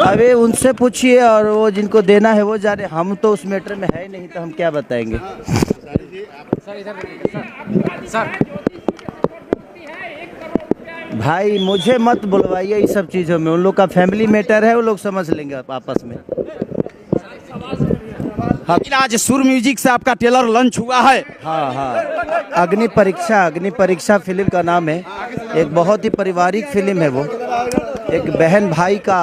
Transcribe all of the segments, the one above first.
अबे उनसे पूछिए, और वो जिनको देना है वो जाने, हम तो उस मैटर में है नहीं, तो हम क्या बताएंगे। भाई मुझे मत बुलवाइए इस सब चीज़ों में, उन लोग का फैमिली मैटर है, वो लोग समझ लेंगे आपस में। आज सुर म्यूजिक से आपका ट्रेलर लॉन्च हुआ है। हाँ हाँ, अग्नि परीक्षा फिल्म का नाम है। एक बहुत ही पारिवारिक फिल्म है वो, एक बहन भाई का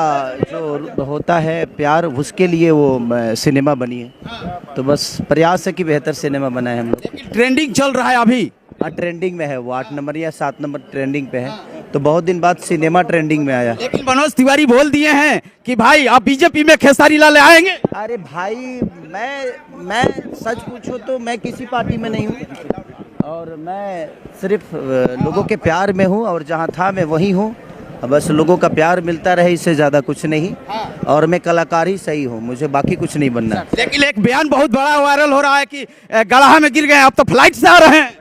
जो होता है प्यार, उसके लिए वो सिनेमा बनी है। तो बस प्रयास है कि बेहतर सिनेमा बनाए हम लोग। ट्रेंडिंग चल रहा है अभी। हाँ, ट्रेंडिंग में है वो, 8 नंबर या 7 नंबर ट्रेंडिंग पे है। तो बहुत दिन बाद सिनेमा ट्रेंडिंग में आया। लेकिन मनोज तिवारी बोल दिए हैं कि भाई आप बीजेपी में खेसारी लाल आएंगे। अरे भाई, मैं सच पूछो तो मैं किसी पार्टी में नहीं हूँ, और मैं सिर्फ लोगों के प्यार में हूँ, और जहाँ था मैं वहीं हूँ। बस लोगों का प्यार मिलता रहे, इससे ज़्यादा कुछ नहीं। और मैं कलाकार ही सही हूँ, मुझे बाकी कुछ नहीं बनना। लेकिन एक बयान बहुत बड़ा वायरल हो रहा है कि गड़हा में गिर गए, अब तो फ्लाइट से आ रहे हैं।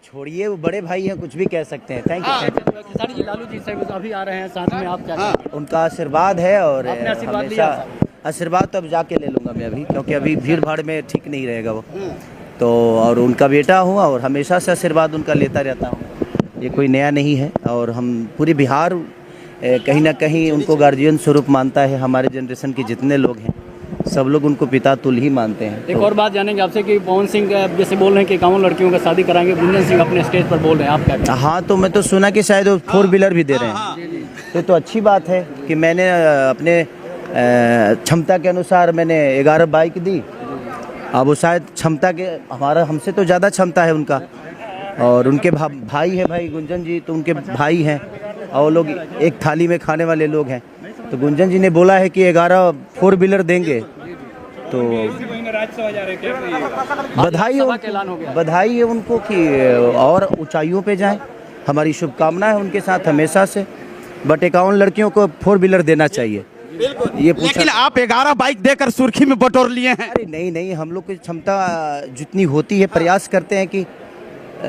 छोड़िए, वो बड़े भाई हैं, कुछ भी कह सकते हैं। Thank you. खेसारी जी, लालू जी सब अभी आ रहे हैं साथ में, आप क्या कहें? उनका आशीर्वाद है, और आपने आशीर्वाद हमेशा लिया? आशीर्वाद तो अब जाके ले लूँगा मैं अभी, क्योंकि अभी भीड़ भाड़ में ठीक नहीं रहेगा वो तो। और उनका बेटा हूँ, और हमेशा से आशीर्वाद उनका लेता रहता हूँ, ये कोई नया नहीं है। और हम पूरे बिहार कहीं ना कहीं उनको गार्जियन स्वरूप मानता है। हमारे जनरेशन के जितने लोग हैं, सब लोग उनको पिता तुल्य ही मानते हैं। एक और बात जानेंगे आपसे कि पवन सिंह जैसे बोल रहे हैं कि 51 लड़कियों का शादी कराएंगे, गुंजन सिंह अपने स्टेज पर बोल रहे हैं, आप क्या कहें? हाँ, तो मैं तो सुना कि शायद वो 4 व्हीलर भी दे रहे हैं। तो अच्छी बात है कि मैंने अपने क्षमता के अनुसार मैंने 11 बाइक दी। अब वो शायद क्षमता के, हमारा हमसे तो ज़्यादा क्षमता है उनका। और उनके भाई है भाई गुंजन जी, तो उनके भाई हैं, और वो लोग एक थाली में खाने वाले लोग हैं। तो गुंजन जी ने बोला है कि 11 4 व्हीलर देंगे, तो बधाई है उनको कि और ऊंचाइयों पे जाएं। हमारी शुभकामना है उनके साथ हमेशा से। बट 51 लड़कियों को 4 व्हीलर देना चाहिए, ये पूछा। लेकिन आप 11 बाइक देकर सुर्खी में बटोर लिए हैं। अरे नहीं, हम लोग की क्षमता जितनी होती है, प्रयास करते हैं कि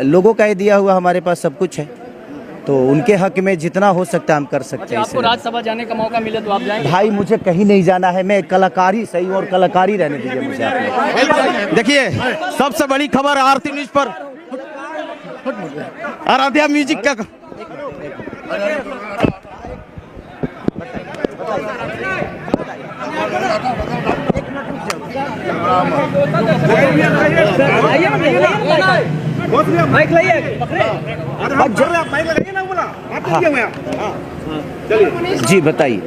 लोगों का दिया हुआ हमारे पास सब कुछ है, तो उनके हक में जितना हो सकता है हम कर सकते हैं। आपको राज्यसभा जाने का मौका मिले तो आप जाएंगे? भाई मुझे कहीं नहीं जाना है, मैं कलाकारी सही हूँ, और कलाकारी रहने दीजिए मुझे। देखिए, सबसे बड़ी खबर आरती न्यूज पर, आराध्या म्यूजिक का माइक लाइए, जी बताइए।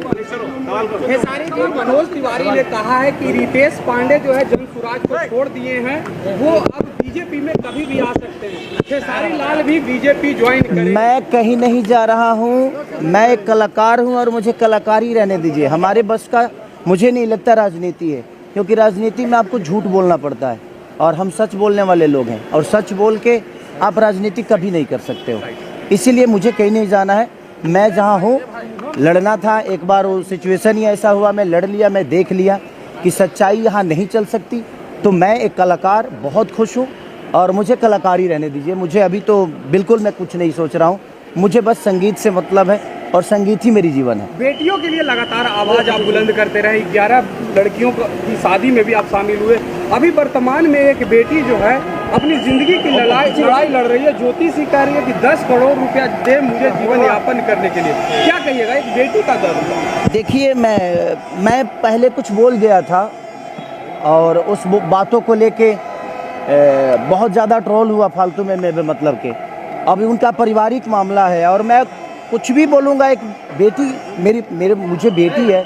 खेसारी जी, मनोज तिवारी ने कहा है कि रितेश पांडे जो है जनसुराज को छोड़ दिए हैं, वो अब बीजेपी में कभी भी आ सकते हैं। खेसारी लाल भी बीजेपी ज्वाइन करेंगे। मैं कहीं नहीं जा रहा हूँ, मैं एक कलाकार हूँ, और मुझे कलाकारी रहने दीजिए। हमारे बस का मुझे नहीं लगता राजनीति है, क्योंकि राजनीति में आपको झूठ बोलना पड़ता है, और हम सच बोलने वाले लोग हैं, और सच बोल के आप राजनीति कभी नहीं कर सकते हो। इसीलिए मुझे कहीं नहीं जाना है। मैं जहाँ हूँ, लड़ना था, एक बार वो सिचुएशन ही ऐसा हुआ, मैं लड़ लिया। मैं देख लिया कि सच्चाई यहाँ नहीं चल सकती, तो मैं एक कलाकार बहुत खुश हूँ, और मुझे कलाकारी रहने दीजिए। मुझे अभी तो बिल्कुल मैं कुछ नहीं सोच रहा हूँ, मुझे बस संगीत से मतलब है, और संगीत ही मेरी जीवन है। बेटियों के लिए लगातार आवाज आप बुलंद करते रहे, 11 लड़कियों की शादी में भी आप शामिल हुए। अभी वर्तमान में एक बेटी जो है अपनी जिंदगी की लड़ाई लड़ रही है। ज्योति सी कह रही है कि 10 करोड़ रुपया दे मुझे जीवन यापन करने के लिए। क्या कहिएगा एक बेटी का दर्द? देखिए, मैं पहले कुछ बोल गया था, और उस बातों को लेके बहुत ज़्यादा ट्रोल हुआ फालतू में मतलब के। अभी उनका पारिवारिक मामला है, और मैं कुछ भी बोलूँगा, एक बेटी मुझे बेटी है,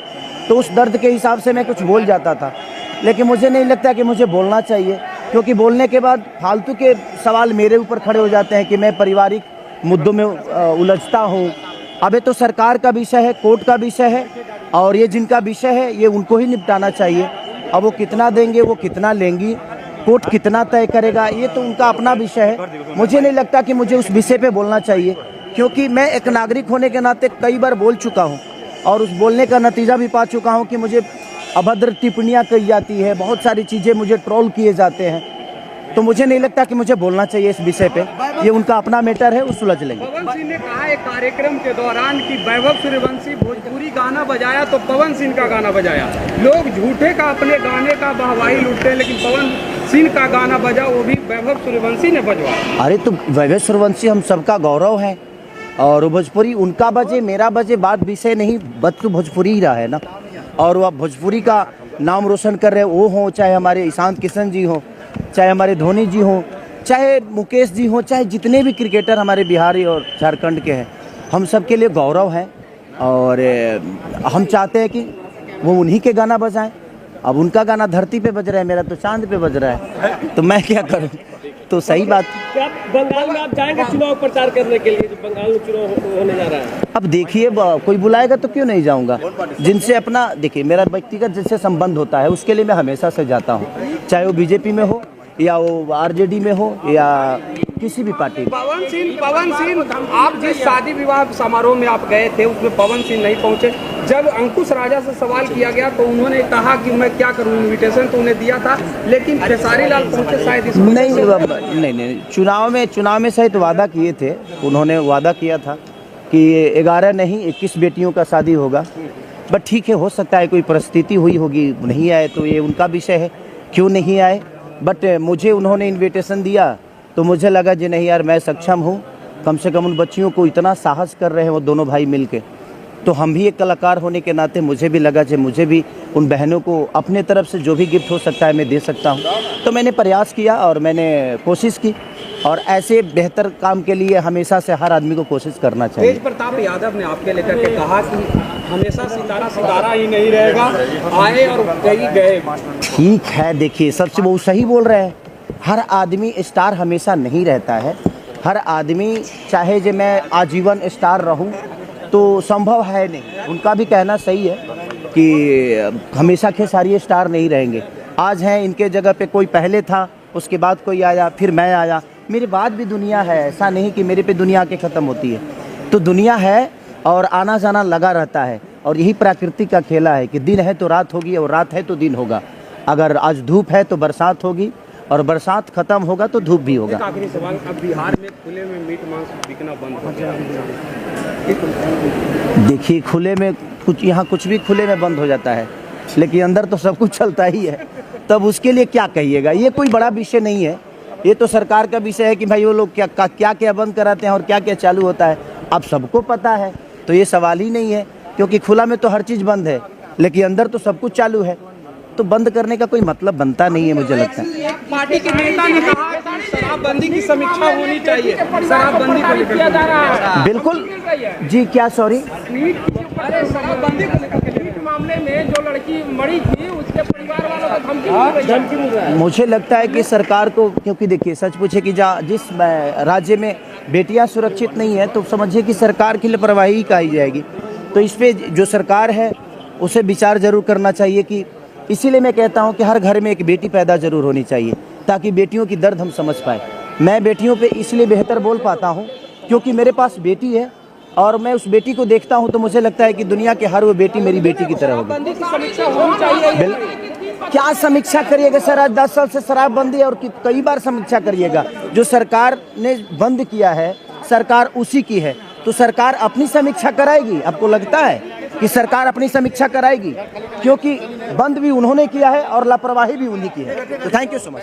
तो उस दर्द के हिसाब से मैं कुछ बोल जाता था। लेकिन मुझे नहीं लगता कि मुझे बोलना चाहिए, क्योंकि बोलने के बाद फालतू के सवाल मेरे ऊपर खड़े हो जाते हैं कि मैं पारिवारिक मुद्दों में उलझता हूँ। अब ये तो सरकार का विषय है, कोर्ट का विषय है, और ये जिनका विषय है ये उनको ही निपटाना चाहिए। अब वो कितना देंगे, वो कितना लेंगी, कोर्ट कितना तय करेगा, ये तो उनका अपना विषय है। मुझे नहीं लगता कि मुझे उस विषय पे बोलना चाहिए, क्योंकि मैं एक नागरिक होने के नाते कई बार बोल चुका हूँ, और उस बोलने का नतीजा भी पा चुका हूँ कि मुझे अभद्र टिप्पणियाँ कही जाती है, बहुत सारी चीज़ें मुझे ट्रोल किए जाते हैं। तो मुझे नहीं लगता कि मुझे बोलना चाहिए इस विषय पे। ये उनका अपना मैटर है, वो सुलझ लेंगे। पवन सिंह ने कहा एक कार्यक्रम के दौरान कि वैभव सूर्यवंशी भोजपुरी गाना बजाया तो पवन सिंह का गाना बजाया। लोग झूठे का अपने गाने का वाहवाही लूटते हैं, लेकिन पवन सिंह का गाना बजा वो भी वैभव सूर्यवंशी ने बजवाया। अरे तो वैभव सूर्यवंशी हम सबका गौरव है, और भोजपुरी उनका बजे मेरा बजे बात विषय नहीं, बच तो भोजपुरी ही रहा है ना। और वह भोजपुरी का नाम रोशन कर रहे वो हों, चाहे हमारे ईशांत किशन जी हों, चाहे हमारे धोनी जी हों, चाहे मुकेश जी हों, चाहे जितने भी क्रिकेटर हमारे बिहारी और झारखंड के हैं, हम सब के लिए गौरव है। और हम चाहते हैं कि वो उन्हीं के गाना बजाएं। अब उनका गाना धरती पे बज रहा है, मेरा तो चांद पे बज रहा है, तो मैं क्या करूं? तो सही बात। क्या बंगाल में आप जाएंगे चुनाव प्रचार करने के लिए, जो बंगाल में चुनाव होने जा रहा है? अब देखिए, कोई बुलाएगा तो क्यों नहीं जाऊंगा। जिनसे अपना देखिए मेरा व्यक्तिगत जिससे संबंध होता है उसके लिए मैं हमेशा से जाता हूँ, चाहे वो बीजेपी में हो या वो आरजेडी में हो या किसी भी पार्टी में। पवन सिंह आप जिस शादी विवाह समारोह में आप गए थे उसमें पवन सिंह नहीं पहुंचे। जब अंकुश राजा से सवाल किया गया तो उन्होंने कहा कि मैं क्या करूं, इनविटेशन तो उन्हें दिया था, लेकिन खेसारी लाल पहुंचे शायद इस नहीं, चुनाव में शायद वादा किए थे, उन्होंने वादा किया था कि 11 नहीं 21 बेटियों का शादी होगा। बट ठीक है, हो सकता है कोई परिस्थिति हुई होगी, नहीं आए तो ये उनका विषय है, क्यों नहीं आए। बट मुझे उन्होंने इनविटेशन दिया तो मुझे लगा जी नहीं यार, मैं सक्षम हूँ, कम से कम उन बच्चियों को इतना साहस कर रहे हैं वो दोनों भाई मिलके, तो हम भी एक कलाकार होने के नाते मुझे भी लगा कि मुझे भी उन बहनों को अपने तरफ से जो भी गिफ्ट हो सकता है मैं दे सकता हूँ। तो मैंने प्रयास किया और मैंने कोशिश की, और ऐसे बेहतर काम के लिए हमेशा से हर आदमी को कोशिश करना चाहिए। तेज प्रताप यादव ने आपके लेकर के कहा कि हमेशा सितारा ही नहीं रहेगा, आए और कहीं गए। ठीक है, देखिए सबसे वो सही बोल रहे हैं, हर आदमी स्टार हमेशा नहीं रहता है। हर आदमी चाहे जो मैं आजीवन स्टार रहूं तो संभव है नहीं। उनका भी कहना सही है कि हमेशा खेसारी स्टार नहीं रहेंगे। आज हैं, इनके जगह पे कोई पहले था, उसके बाद कोई आया, फिर मैं आया, मेरे बाद भी दुनिया है। ऐसा नहीं कि मेरे पे दुनिया के ख़त्म होती है, तो दुनिया है और आना जाना लगा रहता है। और यही प्रकृति का खेला है कि दिन है तो रात होगी और रात है तो दिन होगा। अगर आज धूप है तो बरसात होगी और बरसात खत्म होगा तो धूप भी होगा। आखिरी सवाल, अब बिहार में खुले में मीट मांस बिकना बंद हो गया। देखिए, खुले में कुछ, यहाँ कुछ भी खुले में बंद हो जाता है, लेकिन अंदर तो सब कुछ चलता ही है, तब उसके लिए क्या कहिएगा। ये कोई बड़ा विषय नहीं है, ये तो सरकार का विषय है कि भाई वो लोग क्या बंद कराते हैं और क्या क्या चालू होता है, अब सबको पता है। तो ये सवाल ही नहीं है, क्योंकि खुला में तो हर चीज़ बंद है, लेकिन अंदर तो सब कुछ चालू है, तो बंद करने का कोई मतलब बनता नहीं है, मुझे लगता है। एक पार्टी के नेता ने कहा कि शराबबंदी की समीक्षा होनी चाहिए, शराबबंदी को लेकर किया जा रहा है। बिल्कुल जी, क्या सॉरी, अरे शराबबंदी को लेकर मामले में जो लड़की मरी थी उसके परिवार वालों को धमकी मिल रहा है। मुझे लगता है कि सरकार को, क्योंकि देखिए सच पूछे कि जिस राज्य में बेटियां सुरक्षित नहीं है तो समझिए कि सरकार की लापरवाही ही कही जाएगी। तो इस पे जो सरकार है उसे विचार जरूर करना चाहिए कि, इसीलिए मैं कहता हूं कि हर घर में एक बेटी पैदा जरूर होनी चाहिए, ताकि बेटियों की दर्द हम समझ पाए। मैं बेटियों पे इसलिए बेहतर बोल पाता हूं क्योंकि मेरे पास बेटी है और मैं उस बेटी को देखता हूं तो मुझे लगता है कि दुनिया के हर वो बेटी मेरी बेटी की तरह होगी। क्या समीक्षा करिएगा सर, आज 10 साल से शराबबंदी और कई बार समीक्षा करिएगा। जो सरकार ने बंद किया है सरकार उसी की है, तो सरकार अपनी समीक्षा कराएगी। आपको लगता है कि सरकार अपनी समीक्षा कराएगी? क्योंकि बंद भी उन्होंने किया है और लापरवाही भी उन्हीं की है। तो थैंक यू सो मच।